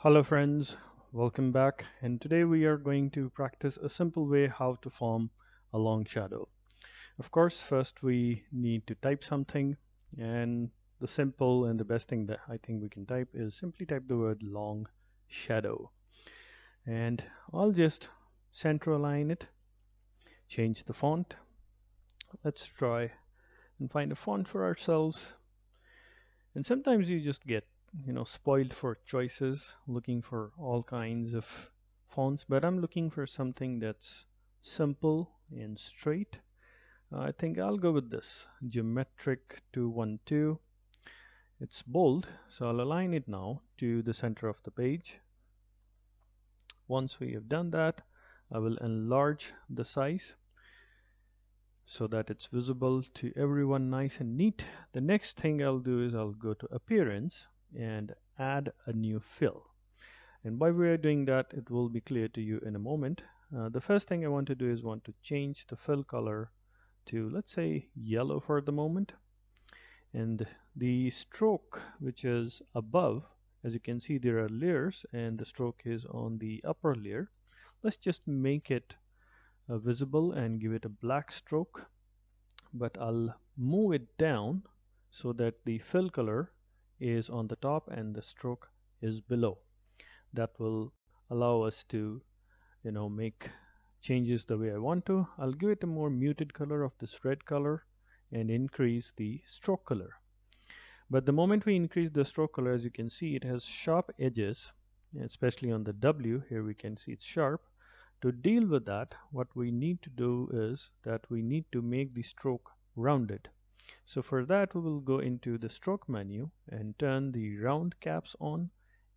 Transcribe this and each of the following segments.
Hello friends, welcome back, and today we are going to practice a simple way how to form a long shadow. Of course, first we need to type something, and the simple and the best thing that I think we can type is simply type the word long shadow. And I'll just center align it, change the font. Let's try and find a font for ourselves. And sometimes you just get spoiled for choices, looking for all kinds of fonts, but I'm looking for something that's simple and straight. I think I'll go with this geometric 212. It's bold, so I'll align it now to the center of the page. Once we have done that, I will enlarge the size so that it's visible to everyone nice and neat. The next thing I'll do is I'll go to appearance and add a new fill. And while we are doing that, it will be clear to you in a moment. The first thing I want to do is want to change the fill color to, let's say, yellow for the moment. And the stroke, which is above, as you can see, there are layers and the stroke is on the upper layer. Let's just make it visible and give it a black stroke, but I'll move it down so that the fill color is on the top and the stroke is below. That will allow us to make changes the way I want to. I'll give it a more muted color of this red color and increase the stroke color. But the moment we increase the stroke color, as you can see, it has sharp edges, especially on the W. Here we can see it's sharp. To deal with that, what we need to do is that we need to make the stroke rounded. So for that, we will go into the stroke menu and turn the round caps on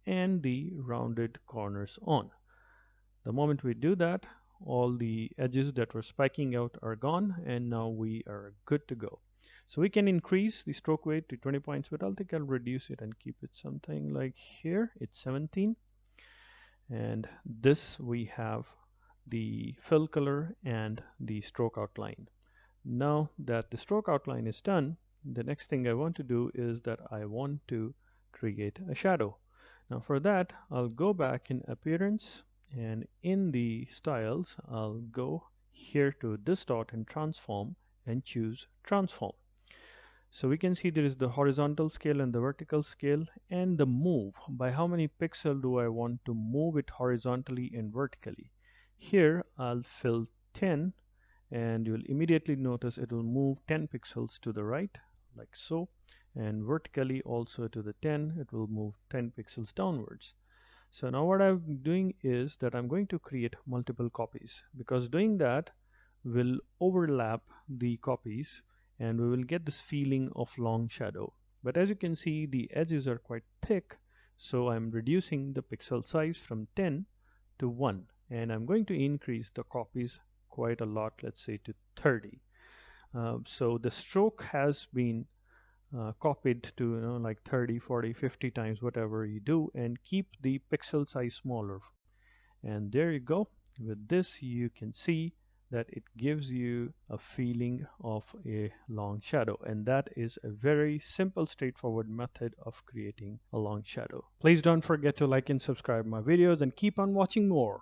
and the rounded corners on. The moment we do that, all the edges that were spiking out are gone, and now we are good to go. So we can increase the stroke weight to 20 points, but I'll think I'll reduce it and keep it something like here. It's 17. And this we have the fill color and the stroke outline. Now that the stroke outline is done, the next thing I want to do is that I want to create a shadow. Now for that, I'll go back in appearance, and in the styles I'll go here to distort and transform and choose transform. So we can see there is the horizontal scale and the vertical scale, and the move. By how many pixels do I want to move it horizontally and vertically? Here I'll fill 10, and you'll immediately notice it will move 10 pixels to the right, like so, and vertically also to the 10, it will move 10 pixels downwards. So now what I'm doing is that I'm going to create multiple copies, because doing that will overlap the copies and we will get this feeling of long shadow. But as you can see, the edges are quite thick, so I'm reducing the pixel size from 10 to 1, and I'm going to increase the copies quite a lot, let's say to 30. So the stroke has been copied to like 30, 40, 50 times, whatever you do, and keep the pixel size smaller. And there you go. With this you can see that it gives you a feeling of a long shadow, and that is a very simple, straightforward method of creating a long shadow. Please don't forget to like and subscribe my videos and keep on watching more.